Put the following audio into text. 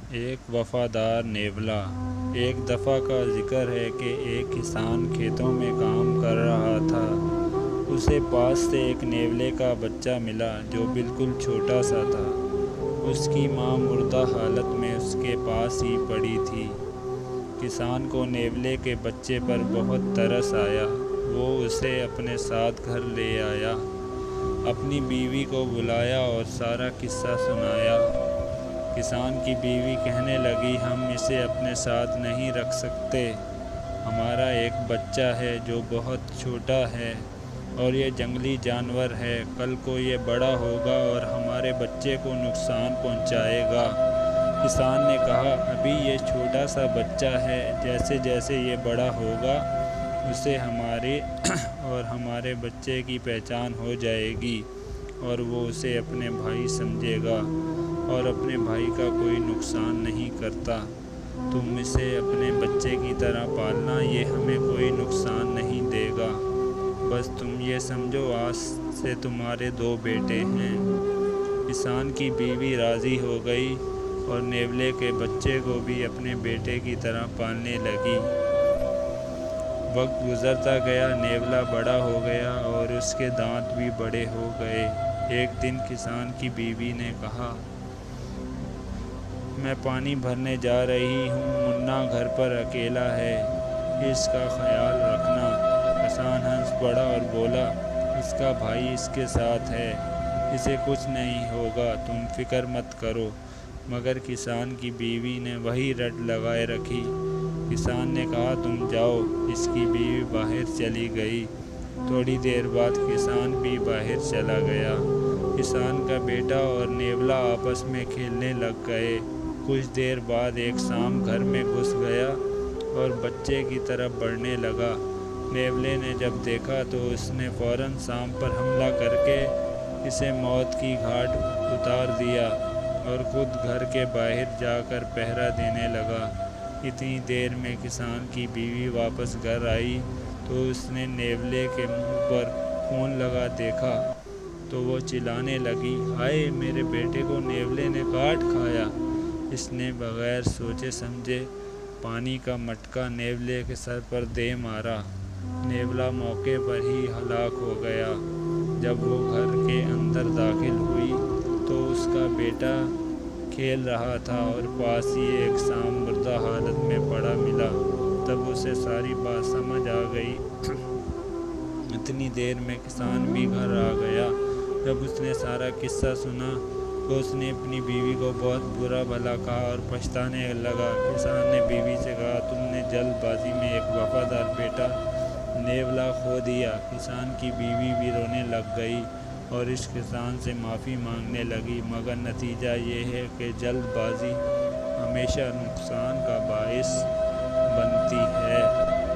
ایک وفادار نیولا۔ ایک دفعہ کا ذکر ہے کہ ایک کسان کھیتوں میں کام کر رہا تھا۔ اسے پاس سے ایک نیولے کا بچہ ملا جو بالکل چھوٹا سا تھا۔ اس کی ماں مردہ حالت میں اس کے پاس ہی پڑی تھی۔ کسان کو نیولے کے بچے پر بہت ترس آیا۔ وہ اسے اپنے ساتھ گھر لے آیا، اپنی بیوی کو بلایا اور سارا قصہ سنایا۔ کسان کی بیوی کہنے لگی، ہم اسے اپنے ساتھ نہیں رکھ سکتے۔ ہمارا ایک بچہ ہے جو بہت چھوٹا ہے اور یہ جنگلی جانور ہے۔ کل کو یہ بڑا ہوگا اور ہمارے بچے کو نقصان پہنچائے گا۔ کسان نے کہا، ابھی یہ چھوٹا سا بچہ ہے، جیسے جیسے یہ بڑا ہوگا اسے ہمارے اور ہمارے بچے کی پہچان ہو جائے گی اور وہ اسے اپنے بھائی سمجھے گا اور اپنے بھائی کا کوئی نقصان نہیں کرتا۔ تم اسے اپنے بچے کی طرح پالنا، یہ ہمیں کوئی نقصان نہیں دے گا۔ بس تم یہ سمجھو آج سے تمہارے 2 بیٹے ہیں۔ کسان کی بیوی راضی ہو گئی اور نیولے کے بچے کو بھی اپنے بیٹے کی طرح پالنے لگی۔ وقت گزرتا گیا، نیولا بڑا ہو گیا اور اس کے دانت بھی بڑے ہو گئے۔ ایک دن کسان کی بیوی نے کہا، میں پانی بھرنے جا رہی ہوں، منا گھر پر اکیلا ہے، اس کا خیال رکھنا۔ کسان ہنس پڑا اور بولا، اس کا بھائی اس کے ساتھ ہے، اسے کچھ نہیں ہوگا، تم فکر مت کرو۔ مگر کسان کی بیوی نے وہی رٹ لگائے رکھی۔ کسان نے کہا، تم جاؤ۔ اس کی بیوی باہر چلی گئی۔ تھوڑی دیر بعد کسان بھی باہر چلا گیا۔ کسان کا بیٹا اور نیولا آپس میں کھیلنے لگ گئے۔ کچھ دیر بعد ایک سانپ گھر میں گھس گیا اور بچے کی طرف بڑھنے لگا۔ نیولے نے جب دیکھا تو اس نے فوراً سانپ پر حملہ کر کے اسے موت کی گھاٹ اتار دیا اور خود گھر کے باہر جا کر پہرا دینے لگا۔ اتنی دیر میں کسان کی بیوی واپس گھر آئی تو اس نے نیولے کے منہ پر خون لگا دیکھا تو وہ چلانے لگی، ہائے میرے بیٹے کو نیولے نے کاٹ کھایا۔ اس نے بغیر سوچے سمجھے پانی کا مٹکا نیولے کے سر پر دے مارا۔ نیولا موقع پر ہی ہلاک ہو گیا۔ جب وہ گھر کے اندر داخل ہوئی تو اس کا بیٹا کھیل رہا تھا اور پاس ہی ایک سانپ مردہ حالت میں پڑا ملا۔ تب اسے ساری بات سمجھ آ گئی۔ اتنی دیر میں کسان بھی گھر آ گیا۔ جب اس نے سارا قصہ سنا تو اس نے اپنی بیوی کو بہت برا بھلا کہا اور پچھتانے لگا۔ کسان نے بیوی سے کہا، تم نے جلد بازی میں ایک وفادار بیٹا نیولا کھو دیا۔ کسان کی بیوی بھی رونے لگ گئی اور اس کسان سے معافی مانگنے لگی، مگر نتیجہ یہ ہے کہ جلد بازی ہمیشہ نقصان کا باعث بنتی ہے۔